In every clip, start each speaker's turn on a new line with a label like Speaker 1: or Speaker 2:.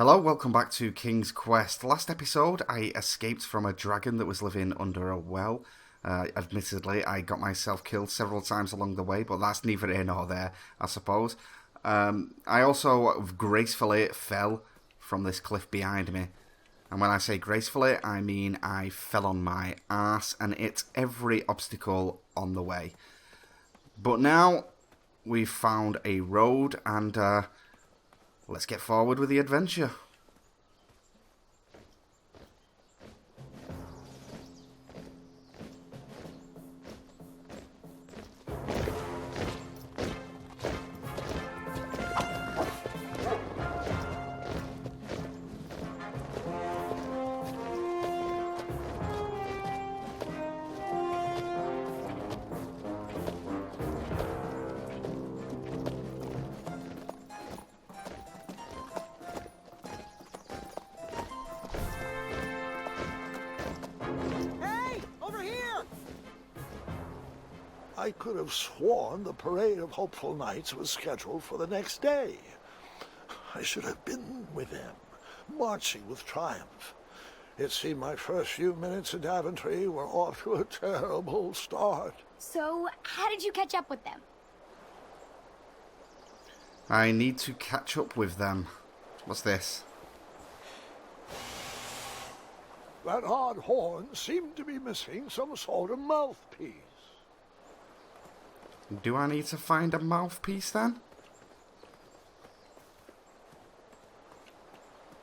Speaker 1: Hello, welcome back to King's Quest. Last episode, I escaped from a dragon that was living under a well. Admittedly, I got myself killed several times along the way, but that's neither here nor there, I suppose. I also gracefully fell from this cliff behind me. And when I say gracefully, I mean I fell on my ass and hit every obstacle on the way. But now, we've found a road and let's get forward with the adventure.
Speaker 2: I could have sworn the parade of hopeful knights was scheduled for the next day. I should have been with them, marching with triumph. It seemed my first few minutes in Daventry were off to a terrible start.
Speaker 3: So, how did you catch up with them?
Speaker 1: I need to catch up with them. What's this?
Speaker 2: That odd horn seemed to be missing some sort of mouthpiece.
Speaker 1: Do I need to find a mouthpiece then?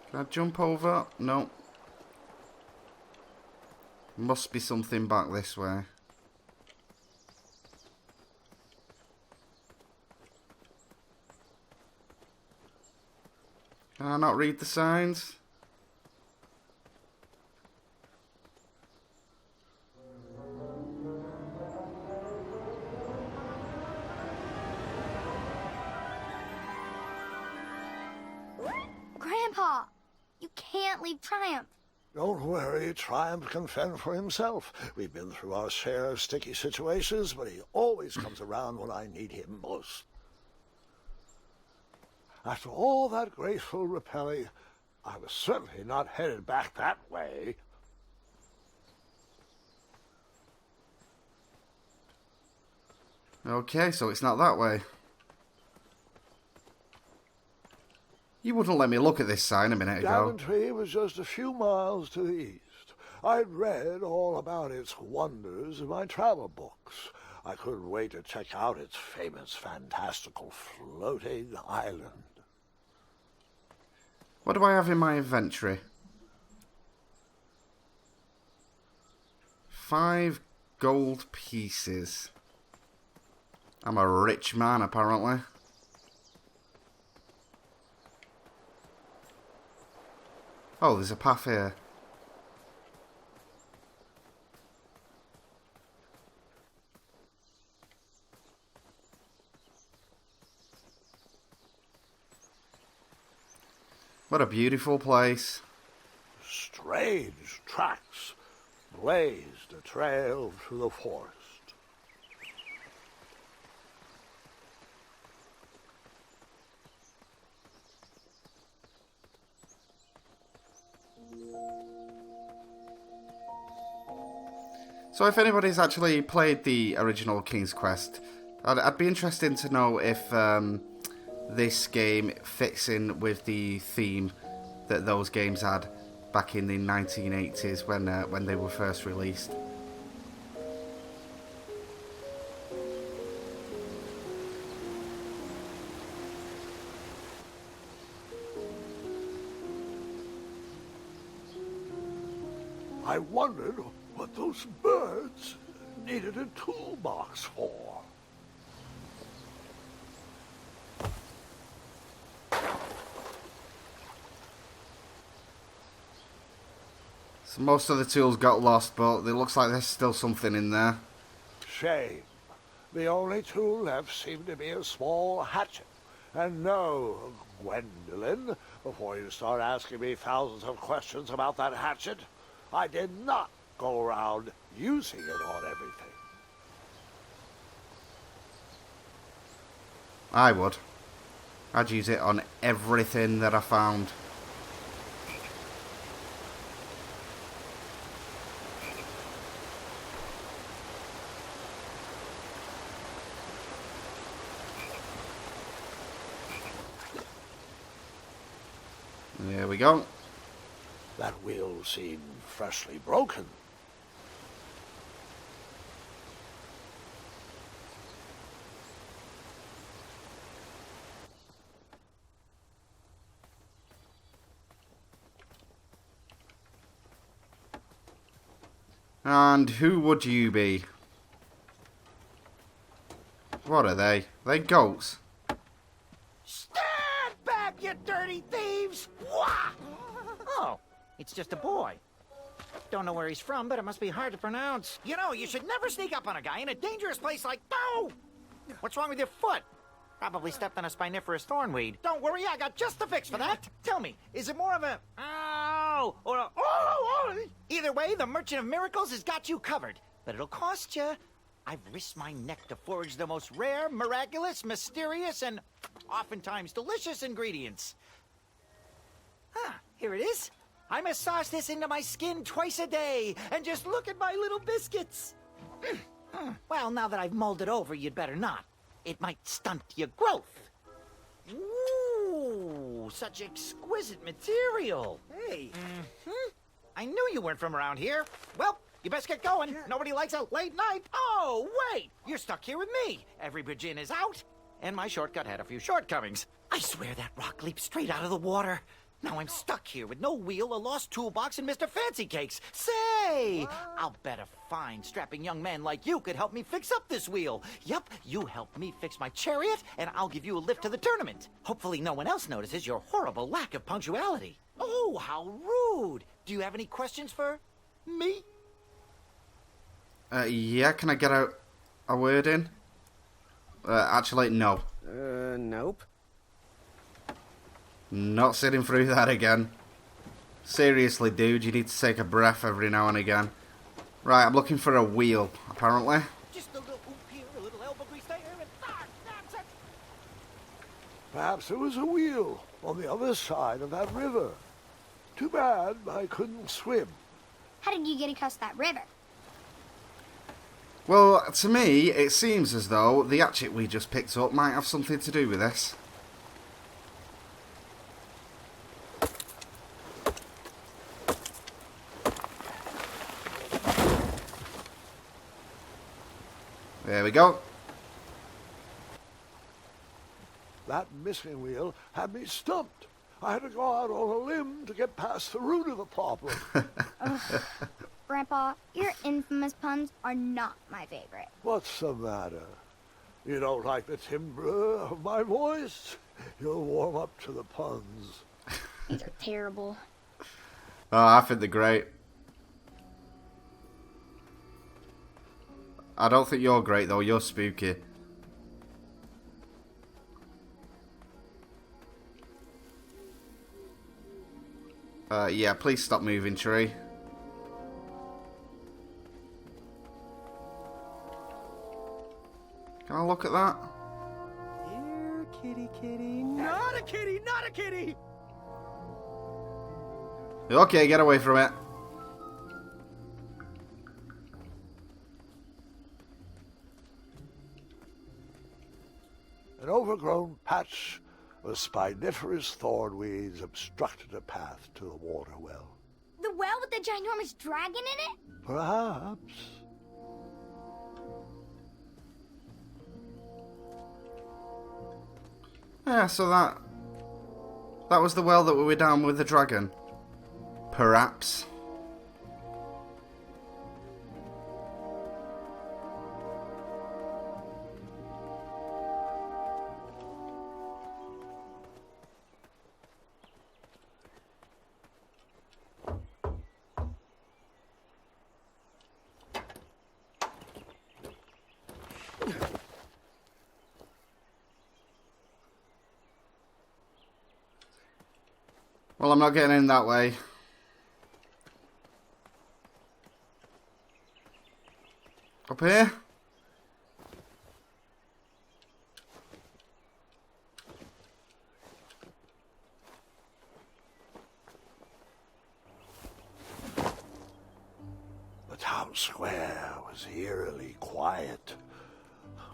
Speaker 1: Can I jump over? No. Must be something back this way. Can I not read the signs?
Speaker 3: Grandpa, you can't leave Triumph.
Speaker 2: Don't worry, Triumph can fend for himself. We've been through our share of sticky situations, but he always comes around when I need him most. After all that graceful rappelling, I was certainly not headed back that way.
Speaker 1: Okay, so it's not that way. You wouldn't let me look at this sign a minute ago.
Speaker 2: Daventry was just a few miles to the east. I'd read all about its wonders in my travel books. I couldn't wait to check out its famous, fantastical floating island.
Speaker 1: What do I have in my inventory? 5 gold pieces. I'm a rich man, apparently. Oh, there's a path here. What a beautiful place.
Speaker 2: Strange tracks blazed a trail through the forest.
Speaker 1: So if anybody's actually played the original King's Quest, I'd be interested to know if this game fits in with the theme that those games had back in the 1980s when they were first released.
Speaker 2: I wondered what those birds needed a toolbox for.
Speaker 1: So most of the tools got lost, but it looks like there's still something in there.
Speaker 2: Shame. The only tool left seemed to be a small hatchet. And no, Gwendolyn, before you start asking me thousands of questions about that hatchet, I did not go around using it on everything.
Speaker 1: I would. I'd use it on everything that I found. There we go.
Speaker 2: That wheel seemed freshly broken.
Speaker 1: And who would you be? What are they? Are they goats?
Speaker 4: Stand back, you dirty thieves! Wah! Oh, it's just a boy. Don't know where he's from, but it must be hard to pronounce. You know, you should never sneak up on a guy in a dangerous place like... No! What's wrong with your foot? Probably stepped on a spiniferous thornweed. Don't worry, I got just the fix for that. Tell me, is it more of a... Ow! Or a... Oh! Either way, the Merchant of Miracles has got you covered. But it'll cost you. I've risked my neck to forage the most rare, miraculous, mysterious, and oftentimes delicious ingredients. Here it is. I massage this into my skin twice a day, and just look at my little biscuits. Well, now that I've mulled it over, you'd better not. It might stunt your growth. Ooh, such exquisite material. Hey. I knew you weren't from around here. Well, you best get going. Nobody likes a late night. Oh, wait. You're stuck here with me. Every bridge in is out. And my shortcut had a few shortcomings. I swear that rock leaped straight out of the water. Now I'm stuck here with no wheel, a lost toolbox, and Mr. Fancy Cakes. Say, I'll bet a fine, strapping young man like you could help me fix up this wheel. Yup, you help me fix my chariot, and I'll give you a lift to the tournament. Hopefully no one else notices your horrible lack of punctuality. Oh, how rude. Do you have any questions for me?
Speaker 1: Yeah, can I get a word in? Actually, no.
Speaker 5: Nope.
Speaker 1: Not sitting through that again. Seriously, dude, you need to take a breath every now and again. Right, I'm looking for a wheel, apparently.
Speaker 4: Just a little oop here, a little elbow grease there, and that's it.
Speaker 2: Perhaps there was a wheel on the other side of that river. Too bad I couldn't swim.
Speaker 3: How did you get across that river?
Speaker 1: Well, to me, it seems as though the hatchet we just picked up might have something to do with this. There we go.
Speaker 2: That missing wheel had me stumped. I had to go out on a limb to get past the root of the problem.
Speaker 3: Grandpa, your infamous puns are not my favorite.
Speaker 2: What's the matter? You don't like the timbre of my voice? You'll warm up to the puns.
Speaker 3: These are terrible.
Speaker 1: Oh, I think they're great. I don't think you're great, though. You're spooky. Yeah, please stop moving, tree. Can I look at that?
Speaker 5: Here, kitty, kitty. Not a kitty, not a kitty!
Speaker 1: Okay, get away from it.
Speaker 2: An overgrown patch of spiniferous thornweeds obstructed a path to the water well.
Speaker 3: The well with the ginormous dragon in it?
Speaker 2: Perhaps.
Speaker 1: Yeah, so that was the well that we were down with the dragon. Perhaps. Well, I'm not getting in that way. Up here?
Speaker 2: The town square was eerily quiet.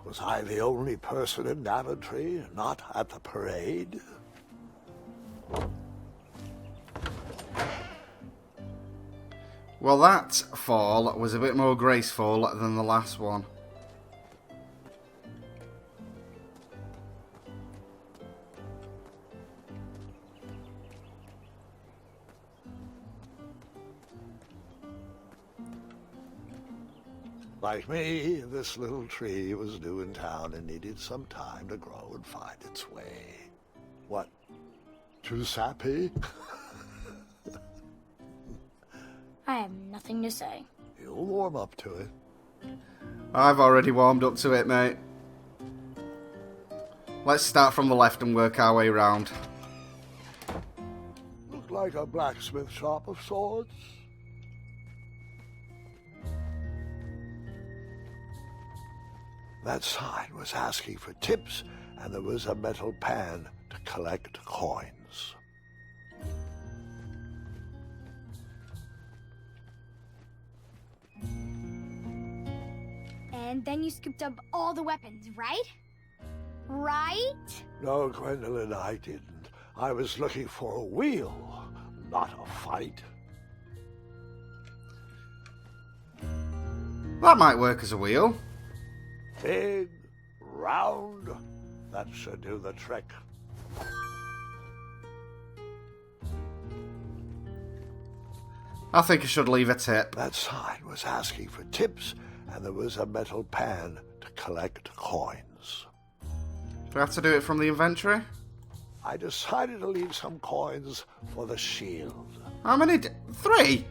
Speaker 2: Was I the only person in Daventry not at the parade?
Speaker 1: Well, that fall was a bit more graceful than the last one.
Speaker 2: Like me, this little tree was new in town and needed some time to grow and find its way. What? Too sappy?
Speaker 3: I have nothing to say.
Speaker 2: You'll warm up to it.
Speaker 1: I've already warmed up to it, mate. Let's start from the left and work our way round.
Speaker 2: Looked like a blacksmith shop of sorts. That sign was asking for tips, and there was a metal pan to collect coins.
Speaker 3: And then you scooped up all the weapons, right? Right?
Speaker 2: No, Gwendolyn, I didn't. I was looking for a wheel, not a fight.
Speaker 1: That might work as a wheel.
Speaker 2: Big, round, that should do the trick.
Speaker 1: I think I should leave a tip.
Speaker 2: That sign was asking for tips, and there was a metal pan to collect coins.
Speaker 1: Do I have to do it from the inventory?
Speaker 2: I decided to leave some coins for the shield.
Speaker 1: How many? 3?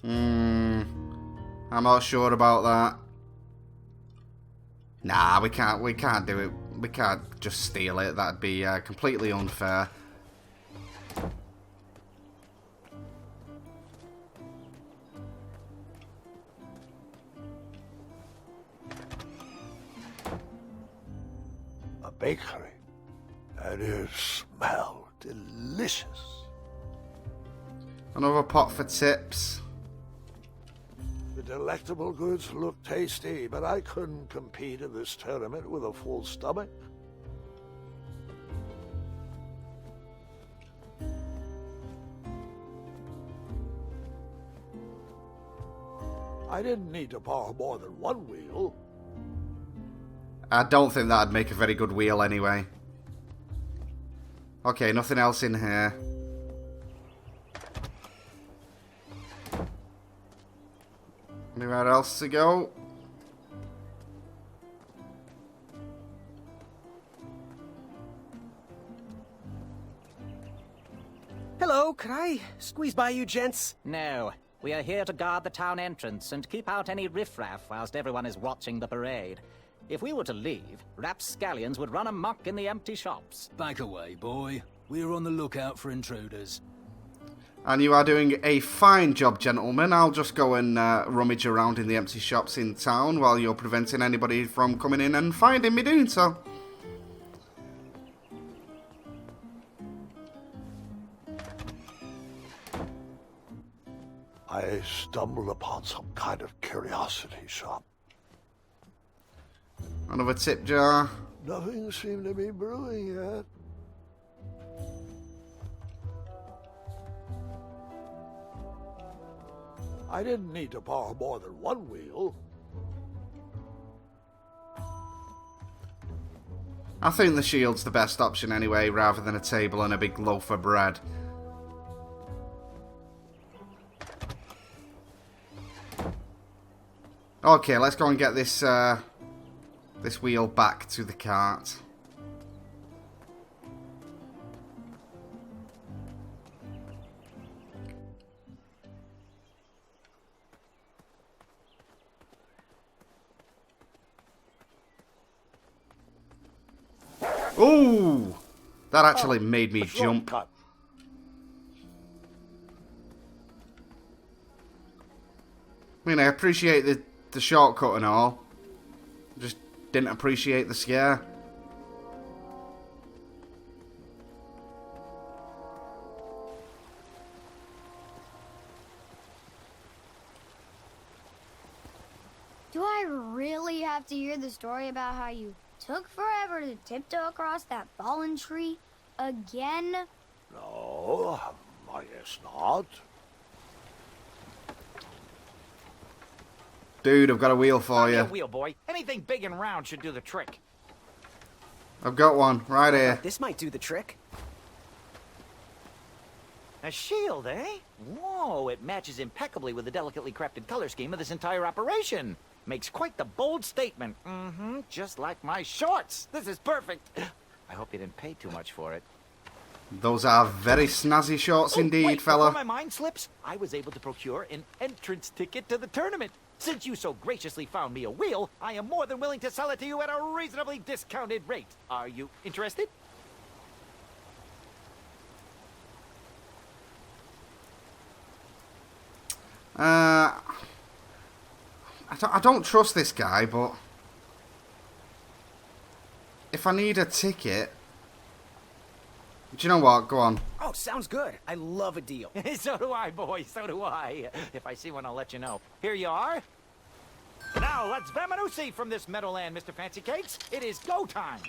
Speaker 1: I'm not sure about that. Nah, we can't do it. We can't just steal it. That'd be completely unfair.
Speaker 2: A bakery, and it smelled delicious.
Speaker 1: Another pot for tips.
Speaker 2: The delectable goods looked tasty, but I couldn't compete in this tournament with a full stomach. I didn't need to borrow more than one wheel.
Speaker 1: I don't think that'd make a very good wheel anyway. Okay, nothing else in here. Anywhere else to go?
Speaker 5: Hello, could I squeeze by you gents?
Speaker 4: No, we are here to guard the town entrance and keep out any riffraff whilst everyone is watching the parade. If we were to leave, rapscallions would run amok in the empty shops.
Speaker 6: Back away, boy. We're on the lookout for intruders.
Speaker 1: And you are doing a fine job, gentlemen. I'll just go and rummage around in the empty shops in town while you're preventing anybody from coming in and finding me doing so.
Speaker 2: I stumbled upon some kind of curiosity shop.
Speaker 1: Another tip jar.
Speaker 2: Nothing seemed to be brewing yet. I didn't need to borrow more than one wheel.
Speaker 1: I think the shield's the best option anyway, rather than a table and a big loaf of bread. Okay, let's go and get this this wheel back to the cart. Ooh! That actually made me jump.
Speaker 2: Shortcut.
Speaker 1: I mean, I appreciate the shortcut and all. Just didn't appreciate the scare.
Speaker 3: Do I really have to hear the story about how you took forever to tiptoe across that fallen tree again?
Speaker 2: No, I guess not.
Speaker 1: Dude, I've got a wheel for
Speaker 4: Find me
Speaker 1: you.
Speaker 4: a wheel, boy. Anything big and round should do the trick.
Speaker 1: I've got one, right here.
Speaker 5: This might do the trick.
Speaker 4: A shield, eh? Whoa, it matches impeccably with the delicately crafted color scheme of this entire operation. Makes quite the bold statement. Mm-hmm, just like my shorts. This is perfect. I hope you didn't pay too much for it.
Speaker 1: Those are very snazzy shorts indeed,
Speaker 4: wait,
Speaker 1: fella.
Speaker 4: before my mind slips, I was able to procure an entrance ticket to the tournament. Since you so graciously found me a wheel, I am more than willing to sell it to you at a reasonably discounted rate. Are you interested?
Speaker 1: I don't trust this guy, but if I need a ticket, do you know what? Go on.
Speaker 5: Oh, sounds good. I love a deal.
Speaker 4: So do I, boy, so do I. If I see one, I'll let you know. Here you are. Now, let's Vamanusi from this meadowland, Mr. Fancy Cakes. It is go time.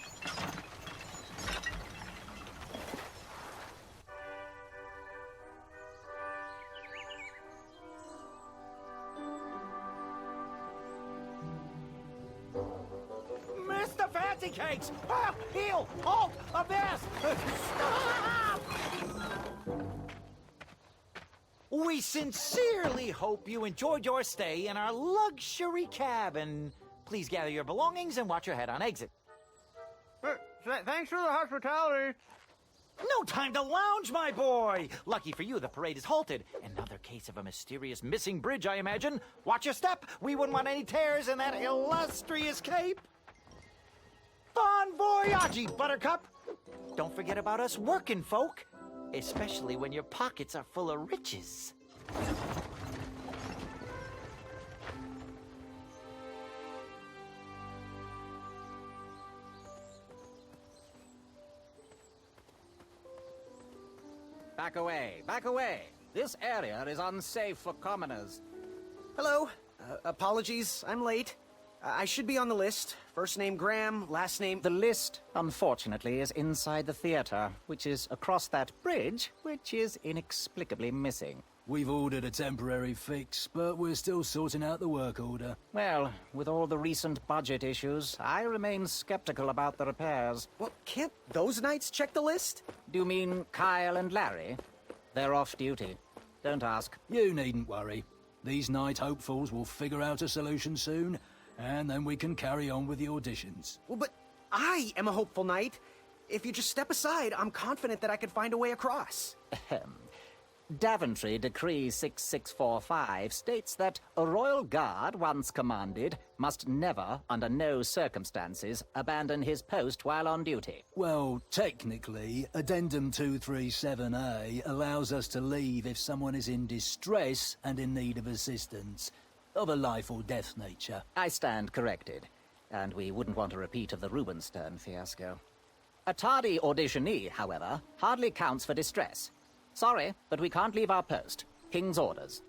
Speaker 4: Mr. Fancy Cakes! Ah, heel! Halt! Abyss! Stop! We sincerely hope you enjoyed your stay in our luxury cabin. Please gather your belongings and watch your head on exit.
Speaker 5: Thanks for the hospitality.
Speaker 4: No time to lounge, my boy! Lucky for you, the parade is halted. Another case of a mysterious missing bridge, I imagine. Watch your step. We wouldn't want any tears in that illustrious cape. Bon voyage, Buttercup! Don't forget about us working folk, especially when your pockets are full of riches.
Speaker 7: Back away, back away. This area is unsafe for commoners.
Speaker 5: Hello. Apologies, I'm late. I should be on the list. First name Graham, last name...
Speaker 7: The list, unfortunately, is inside the theater, which is across that bridge, which is inexplicably missing.
Speaker 6: We've ordered a temporary fix, but we're still sorting out the work order.
Speaker 7: Well, with all the recent budget issues, I remain skeptical about the repairs.
Speaker 5: Well, can't those knights check the list?
Speaker 7: Do you mean Kyle and Larry? They're off duty. Don't ask.
Speaker 6: You needn't worry. These night hopefuls will figure out a solution soon, and then we can carry on with the auditions.
Speaker 5: Well, but I am a hopeful knight. If you just step aside, I'm confident that I could find a way across.
Speaker 7: Daventry Decree 6645 states that a royal guard once commanded must never, under no circumstances, abandon his post while on duty.
Speaker 6: Well, technically, Addendum 237A allows us to leave if someone is in distress and in need of assistance, of a life or death nature.
Speaker 7: I stand corrected, and we wouldn't want a repeat of the Rubenstern fiasco. A tardy auditionee, however, hardly counts for distress. Sorry, but we can't leave our post. King's orders.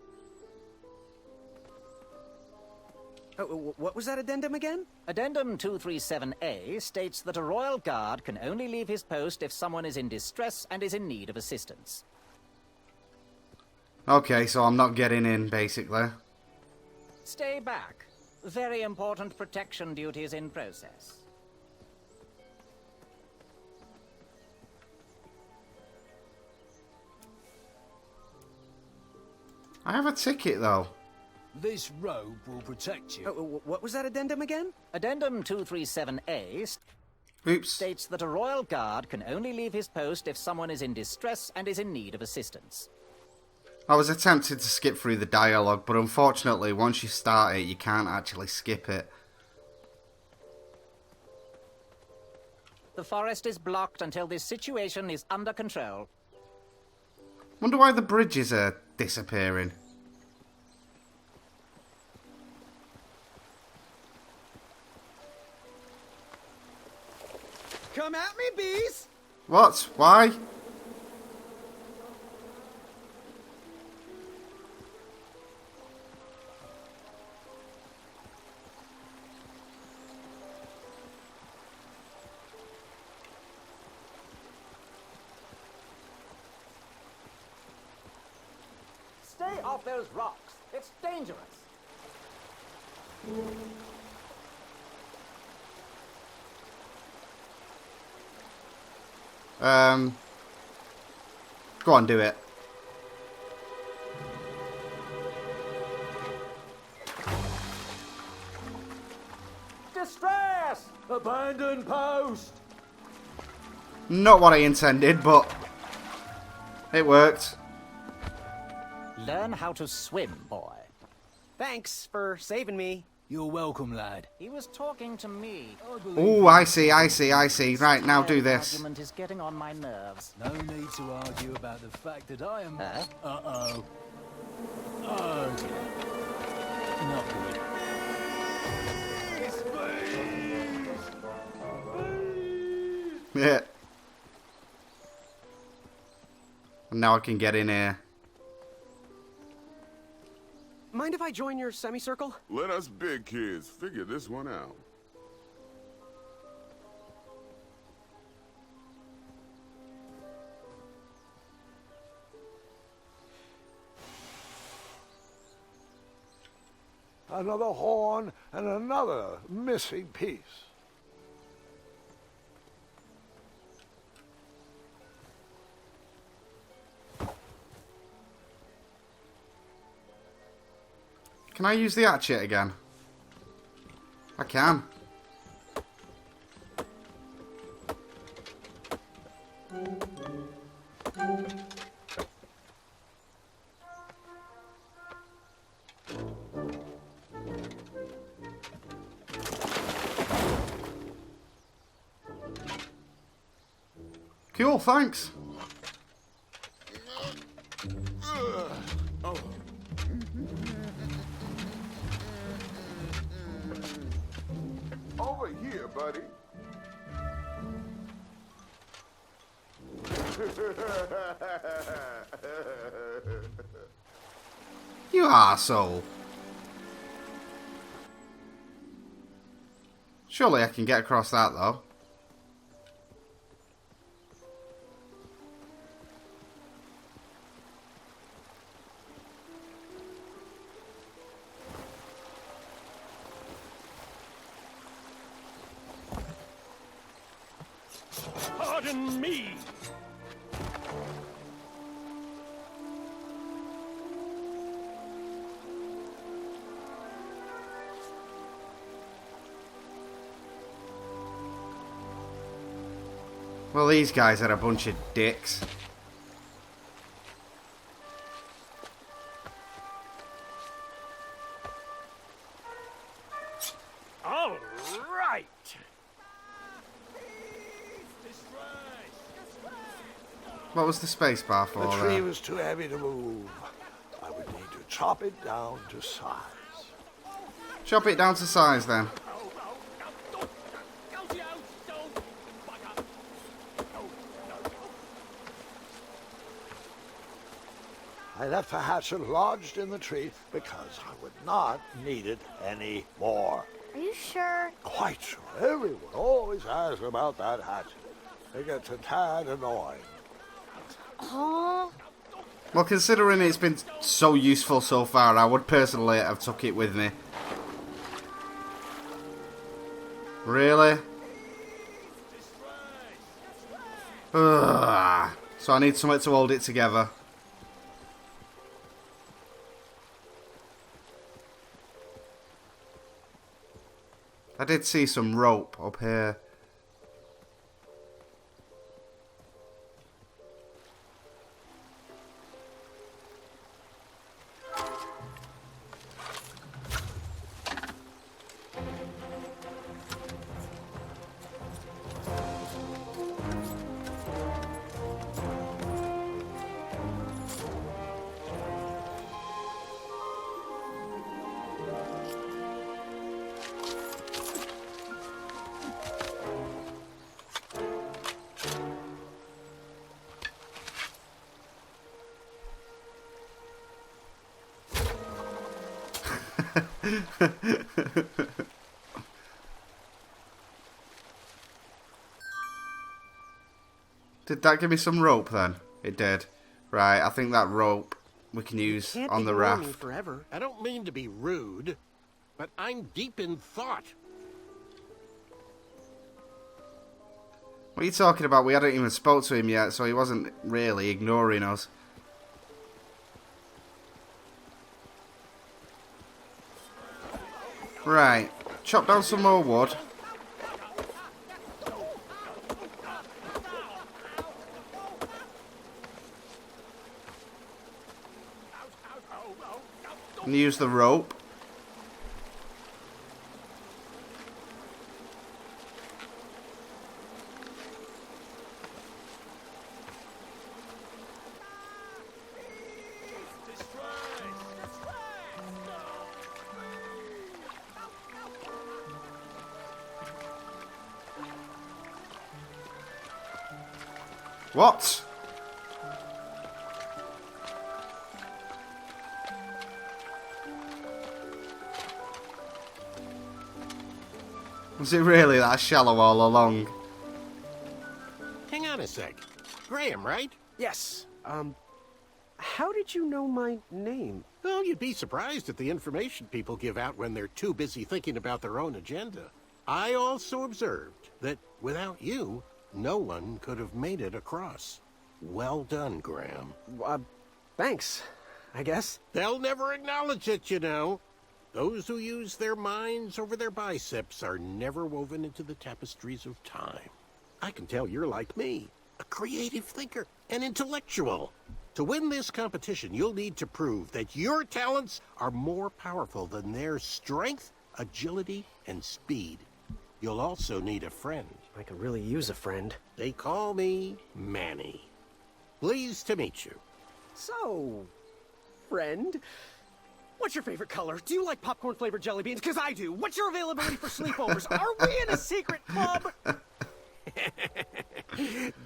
Speaker 5: What was that addendum again?
Speaker 7: Addendum 237A states that a royal guard can only leave his post if someone is in distress and is in need of assistance.
Speaker 1: Okay, so I'm not getting in, basically.
Speaker 7: Stay back. Very important protection duties in process.
Speaker 1: I have a ticket, though.
Speaker 6: This robe will protect you.
Speaker 5: What was that addendum again?
Speaker 7: Addendum 237A
Speaker 1: Oops.
Speaker 7: states that a royal guard can only leave his post if someone is in distress and is in need of assistance.
Speaker 1: I was attempting to skip through the dialogue, but unfortunately, once you start it, you can't actually skip it.
Speaker 7: The forest is blocked until this situation is under control.
Speaker 1: Wonder why the bridges are disappearing.
Speaker 5: Come at me, bees!
Speaker 1: What? Why?
Speaker 7: Stay off those rocks. It's dangerous.
Speaker 1: Go on, do it.
Speaker 8: Distress! Abandoned post!
Speaker 1: Not what I intended, but it worked.
Speaker 7: Learn how to swim, boy.
Speaker 5: Thanks for saving me.
Speaker 6: You're welcome, lad.
Speaker 7: He was talking to me.
Speaker 1: Oh, I see. Right, now do this.
Speaker 7: Argument is getting on my nerves.
Speaker 6: No need to argue about the fact that I am...
Speaker 7: Huh?
Speaker 6: Uh-oh. Oh, dear. Not good.
Speaker 1: Yeah. And now I can get in here.
Speaker 5: Mind if I join your semicircle?
Speaker 9: Let us big kids figure this one out.
Speaker 2: Another horn and another missing piece.
Speaker 1: Can I use the hatchet again? I can. Cool, thanks.
Speaker 9: Over here, buddy.
Speaker 1: You arsehole. Surely I can get across that, though.
Speaker 8: Pardon me!
Speaker 1: Well, these guys are a bunch of dicks.
Speaker 8: All right!
Speaker 1: What was the space bar for
Speaker 2: The tree
Speaker 1: there?
Speaker 2: was too heavy to move. I would need to chop it down to size.
Speaker 1: Chop it down to size, then.
Speaker 2: I left the hatchet lodged in the tree because I would not need it anymore.
Speaker 3: Are you sure?
Speaker 2: Quite sure. Everyone always asks about that hatchet. It gets a tad annoying.
Speaker 3: Oh,
Speaker 1: Well, considering it's been so useful so far, I would personally have took it with me. Really? Ugh. So I need something to hold it together. I did see some rope up here. Did that give me some rope then? It did. Right, I think that rope we can use
Speaker 5: Can't
Speaker 1: on the
Speaker 5: ignore me
Speaker 1: raft.
Speaker 5: forever.
Speaker 10: I don't mean to be rude, but I'm deep in thought.
Speaker 1: What are you talking about? We hadn't even spoke to him yet, so he wasn't really ignoring us. Right, chop down some more wood. And use the rope. What? Was it really that shallow all along?
Speaker 10: Hang on a sec. Graham, right?
Speaker 5: Yes. How did you know my name?
Speaker 10: Well, you'd be surprised at the information people give out when they're too busy thinking about their own agenda. I also observed that without you, no one could have made it across. Well done, Graham.
Speaker 5: Thanks, I guess.
Speaker 10: They'll never acknowledge it, you know. Those who use their minds over their biceps are never woven into the tapestries of time. I can tell you're like me, a creative thinker, an intellectual. To win this competition, you'll need to prove that your talents are more powerful than their strength, agility, and speed. You'll also need a friend.
Speaker 5: I could really use a friend.
Speaker 10: They call me Manny. Pleased to meet you.
Speaker 5: So, friend, what's your favorite color? Do you like popcorn-flavored jelly beans? Because I do. What's your availability for sleepovers? Are we in a secret club?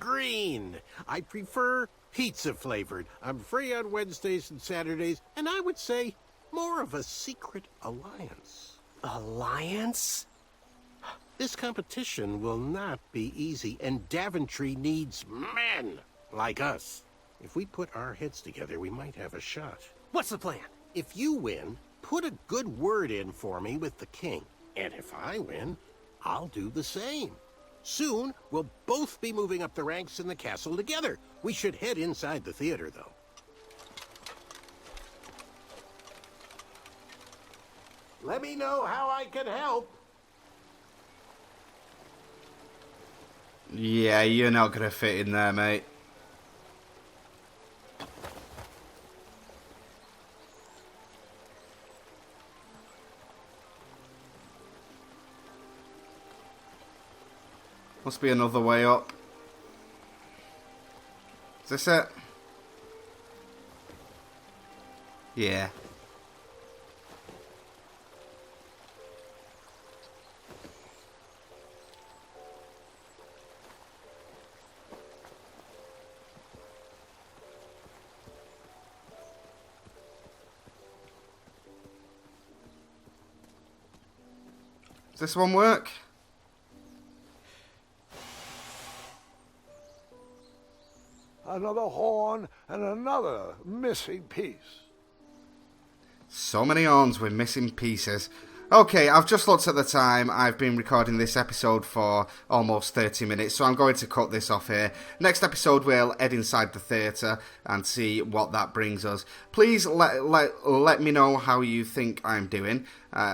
Speaker 10: Green. I prefer pizza-flavored. I'm free on Wednesdays and Saturdays, and I would say more of a secret alliance.
Speaker 5: Alliance?
Speaker 10: This competition will not be easy, and Daventry needs men like us. If we put our heads together, we might have a shot.
Speaker 5: What's the plan?
Speaker 10: If you win, put a good word in for me with the king. And if I win, I'll do the same. Soon, we'll both be moving up the ranks in the castle together. We should head inside the theater, though. Let me know how I can help.
Speaker 1: Yeah, you're not gonna fit in there, mate. Must be another way up. Is this it? Yeah. Does this one work?
Speaker 2: Another horn and another missing piece.
Speaker 1: So many horns with missing pieces. Okay, I've just looked at the time. I've been recording this episode for almost 30 minutes, so I'm going to cut this off here. Next episode, we'll head inside the theatre and see what that brings us. Please let me know how you think I'm doing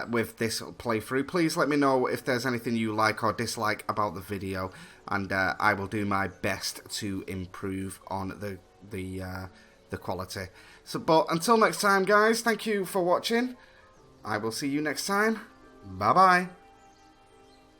Speaker 1: with this playthrough. Please let me know if there's anything you like or dislike about the video, and I will do my best to improve on the quality. So, but until next time, guys, thank you for watching. I will see you next time. Bye-bye.